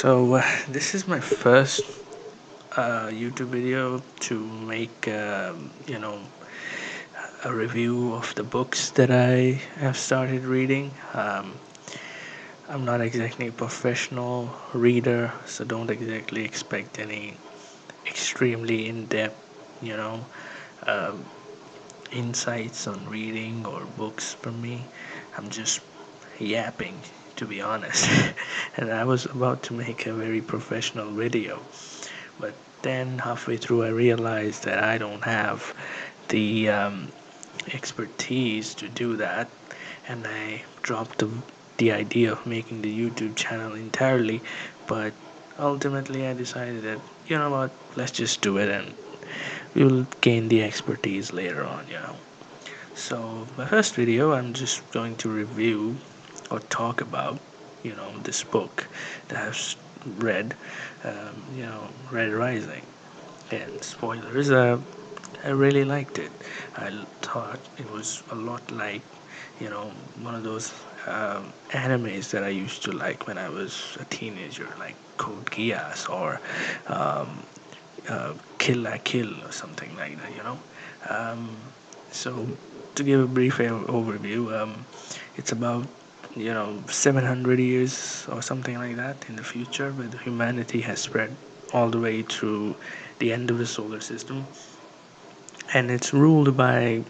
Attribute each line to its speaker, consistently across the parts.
Speaker 1: This is my first YouTube video to make, a review of the books that I have started reading. I'm not exactly a professional reader, so don't exactly expect any extremely in-depth, you know, um insights on reading or books from me. I'm just yapping, to be honest. And I was about to make a very professional video. But then halfway through, I realized that I don't have the expertise to do that, and I dropped the idea of making the YouTube channel entirely. But ultimately, I decided that, you know what, let's just do it and we'll gain the expertise later on. So, my first video, I'm just going to review or talk about, this book that I've read, Red Rising. And spoilers, I really liked it. I thought it was a lot like, one of those animes that I used to like when I was a teenager, like Code Geass or um, Kill la Kill or something like that. Um, so, to give a brief overview, it's about 700 years or something like that in the future, where the humanity has spread all the way to the end of the solar system, and it's ruled by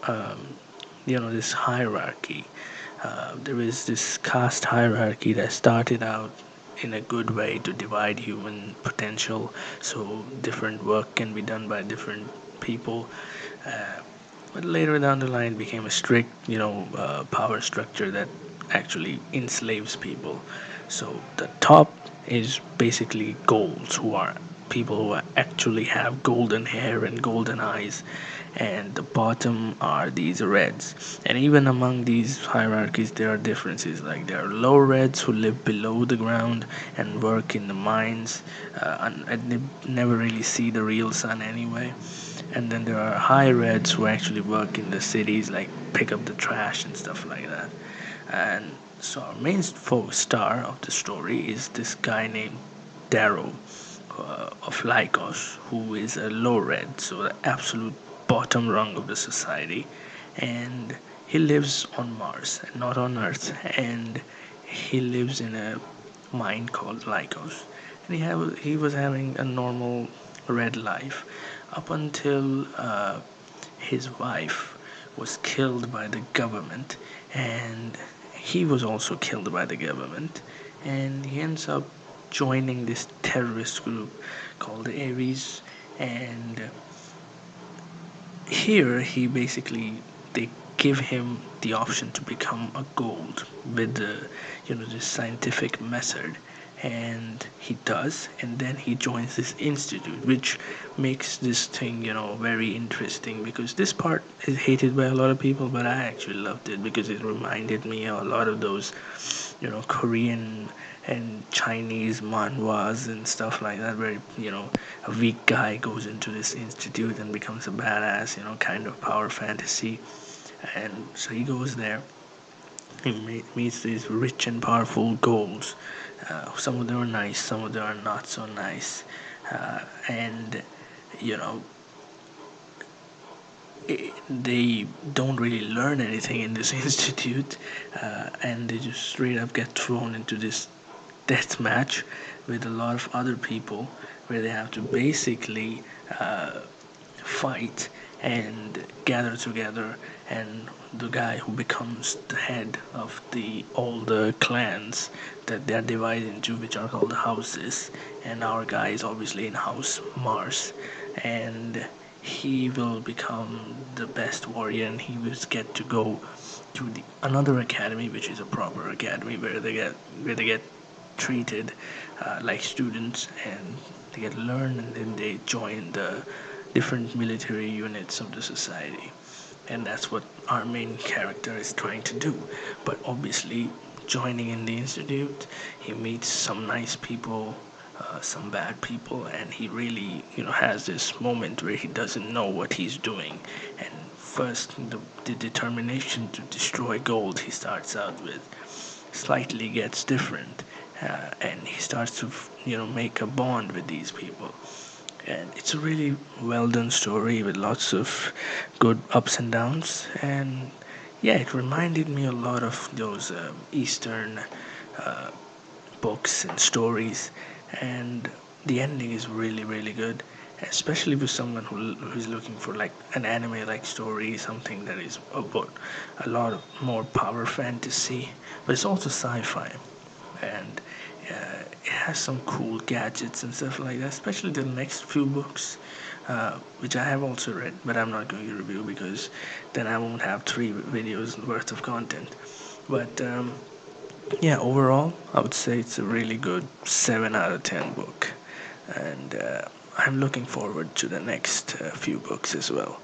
Speaker 1: um, this hierarchy. There is this caste hierarchy that started out in a good way to divide human potential, so different work can be done by different people. Uh, but later down the line, it became a strict, power structure that actually enslaves people. So the top is basically golds, who are people who actually have golden hair and golden eyes, and the bottom are these reds. And even among these hierarchies, there are differences. Like there are low reds who live below the ground and work in the mines, and they never really see the real sun anyway. And then there are high reds who actually work in the cities, like pick up the trash and stuff like that. And so our main star of the story is this guy named Darrow, of Lycos, who is a low red, so the absolute bottom rung of the society. And he lives on Mars and not on Earth. And he lives in a mine called Lycos. And he was having a normal red life up until his wife was killed by the government, and he was also killed by the government, and he ends up joining this terrorist group called the Ares. And here he basically, they give him the option to become a gold with the this scientific method, and he does. And then he joins this institute, which makes this thing very interesting, because this part is hated by a lot of people, but I actually loved it because it reminded me of a lot of those Korean and Chinese manhwas and stuff like that, where a weak guy goes into this institute and becomes a badass, kind of power fantasy. And so he goes there. He meets these rich and powerful goals. Some of them are nice, some of them are not so nice. And you know, they don't really learn anything in this institute, and they just straight up get thrown into this death match with a lot of other people, where they have to basically fight and gather together. And the guy who becomes the head of all the clans that they are divided into, which are called the houses, and our guy is obviously in House Mars, and he will become the best warrior, and he will get to go to another academy, which is a proper academy, where they get treated like students, and they get learn, and then they join the different military units of the society. And that's what our main character is trying to do. But obviously, joining in the institute, he meets some nice people, some bad people, and he really, has this moment where he doesn't know what he's doing. And first, the determination to destroy gold he starts out with slightly gets different, and he starts to make a bond with these people. And it's a really well done story with lots of good ups and downs. And yeah, it reminded me a lot of those Eastern uh, books and stories. And the ending is really, really good, especially for someone who's looking for like an anime like story, something that is about a lot of more power fantasy, but it's also sci-fi. And it has some cool gadgets and stuff like that, especially the next few books, which I have also read, but I'm not going to review because then I won't have 3 videos worth of content. But yeah, overall, I would say it's a really good 7 out of 10 book, and I'm looking forward to the next few books as well.